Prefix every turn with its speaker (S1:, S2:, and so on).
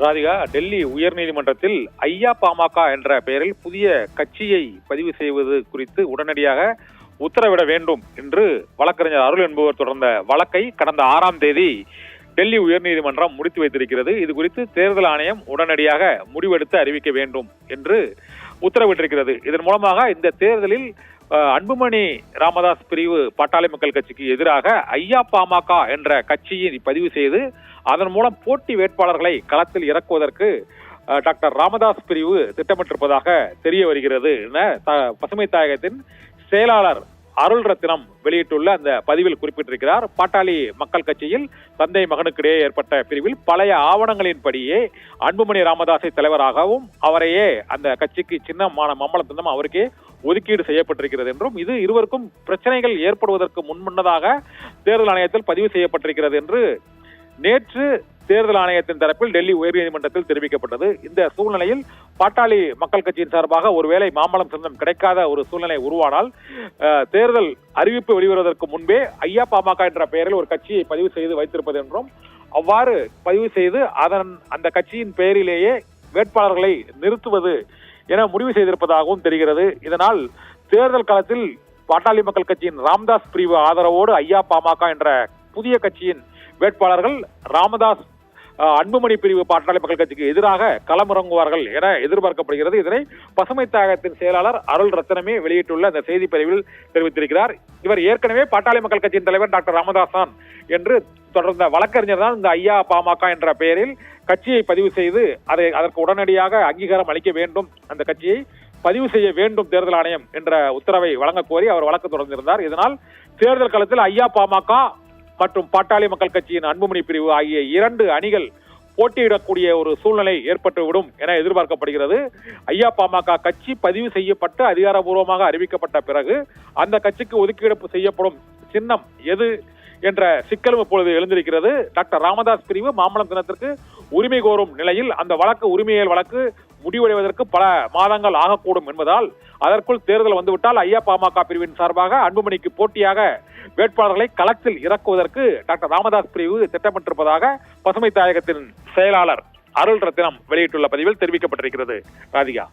S1: ராதிகா, டெல்லி உயர்நீதிமன்றத்தில் ஐயா பாமக என்ற பெயரில் புதிய கட்சியை பதிவு செய்வது குறித்து உடனடியாக உத்தரவிட வேண்டும் என்று வழக்கறிஞர் அருள் என்பவர் தொடர்ந்த வழக்கை கடந்த 6ஆம் தேதி டெல்லி உயர்நீதிமன்றம் முடித்து வைத்திருக்கிறது. இது குறித்து தேர்தல் ஆணையம் உடனடியாக முடிவெடுத்து அறிவிக்க வேண்டும் என்று உத்தரவிட்டிருக்கிறது. இதன் மூலமாக இந்த தேர்தலில் அன்புமணி ராமதாஸ் பிரிவு பாட்டாளி மக்கள் கட்சிக்கு எதிராக ஐயா பாமக என்ற கட்சியை பதிவு செய்து அதன் மூலம் போட்டி வேட்பாளர்களை களத்தில் இறக்குவதற்கு டாக்டர் ராமதாஸ் பிரிவு திட்டமிட்டிருப்பதாக தெரிய வருகிறது என பசுமை தாயகத்தின் செயலாளர் அருள் ரத்தினம் வெளியிட்டுள்ள அந்த பதிவில் குறிப்பிட்டிருக்கிறார். பாட்டாளி மக்கள் கட்சியில் தந்தை மகனுக்கிடையே ஏற்பட்ட பிரிவில் பழைய ஆவணங்களின்படியே அன்புமணி ராமதாஸை தலைவராகவும் அவரையே அந்த கட்சிக்கு சின்னமான மம்மள சின்னம் அவருக்கே ஒதுக்கீடு செய்யப்பட்டிருக்கிறது என்றும் இது இருவருக்கும் பிரச்சனைகள் ஏற்படுவதற்கு முன்னதாக தேர்தல் ஆணையத்தில் பதிவு செய்யப்பட்டிருக்கிறது என்று நேற்று தேர்தல் ஆணையத்தின் தரப்பில் டெல்லி உயர்நீதிமன்றத்தில் தெரிவிக்கப்பட்டது. இந்த சூழ்நிலையில் பாட்டாளி மக்கள் கட்சியின் சார்பாக ஒருவேளை மாம்பழம் சின்னம் கிடைக்காத ஒரு சூழ்நிலை உருவானால் தேர்தல் அறிவிப்பு வெளிவருவதற்கு முன்பே ஐயா பாமக என்ற பெயரில் ஒரு கட்சியை பதிவு செய்து வைத்திருப்பது என்றும் அவ்வாறு பதிவு செய்து அந்த கட்சியின் பெயரிலேயே வேட்பாளர்களை நிறுத்துவது என முடிவு செய்திருப்பதாகவும் தெரிகிறது. இதனால் தேர்தல் களத்தில் பாட்டாளி மக்கள் கட்சியின் ராமதாஸ் பிரிவு ஆதரவோடு ஐயா பாமக என்ற புதிய கட்சியின் வேட்பாளர்கள் ராமதாஸ் அன்புமணி பிரிவு பாட்டாளி மக்கள் கட்சிக்கு எதிராக களமிறங்குவார்கள் என எதிர்பார்க்கப்படுகிறது. இதனை பசுமை தாயகத்தின் செயலாளர் அருள் ரத்தினமே வெளியிட்டுள்ள அந்த செய்தி பதிவில் தெரிவித்திருக்கிறார். இவர் ஏற்கனவே பாட்டாளி மக்கள் கட்சியின் தலைவர் டாக்டர் ராமதாஸ் தான் என்று தொடர்ந்த வழக்கறிஞர் தான் இந்த ஐயா பாமக என்ற பெயரில் கட்சியை பதிவு செய்து அதற்கு உடனடியாக அங்கீகாரம் அளிக்க வேண்டும், அந்த கட்சியை பதிவு செய்ய வேண்டும் தேர்தல் ஆணையம் என்ற உத்தரவை வழங்க கோரி அவர் வழக்கு தொடர்ந்திருந்தார். இதனால் தேர்தல் களத்தில் ஐயா பாமக மற்றும் பாட்டாளி மக்கள் கட்சியின் அன்புமணி பிரிவு ஆகிய 2 அணிகள் போட்டியிடக்கூடிய ஒரு சூழ்நிலை ஏற்பட்டுவிடும் என எதிர்பார்க்கப்படுகிறது. ஐயா பாமக கட்சி பதிவு செய்யப்பட்டு அதிகாரப்பூர்வமாக அறிவிக்கப்பட்ட பிறகு அந்த கட்சிக்கு ஒதுக்கீடு செய்யப்படும் சின்னம் எது என்ற சிக்கலும் இப்பொழுது எழுந்திருக்கிறது. டாக்டர் ராமதாஸ் பிரிவு மாம்பழம் சின்னத்திற்கு உரிமை கோரும் நிலையில் அந்த உரிமையியல் வழக்கு முடிவடைவதற்கு பல மாதங்கள் ஆகக்கூடும் என்பதால் அதற்குள் தேர்தல் வந்துவிட்டால் ஐயா பாமக பிரிவின் சார்பாக அன்புமணிக்கு போட்டியாக வேட்பாளர்களை களத்தில் இறக்குவதற்கு டாக்டர் ராமதாஸ் பிரிவு திட்டமிட்டிருப்பதாக பசுமை தாயகத்தின் செயலாளர் அருள் ரத்தினம் வெளியிட்டுள்ள பதிவில் தெரிவிக்கப்பட்டிருக்கிறது. ராதிகா.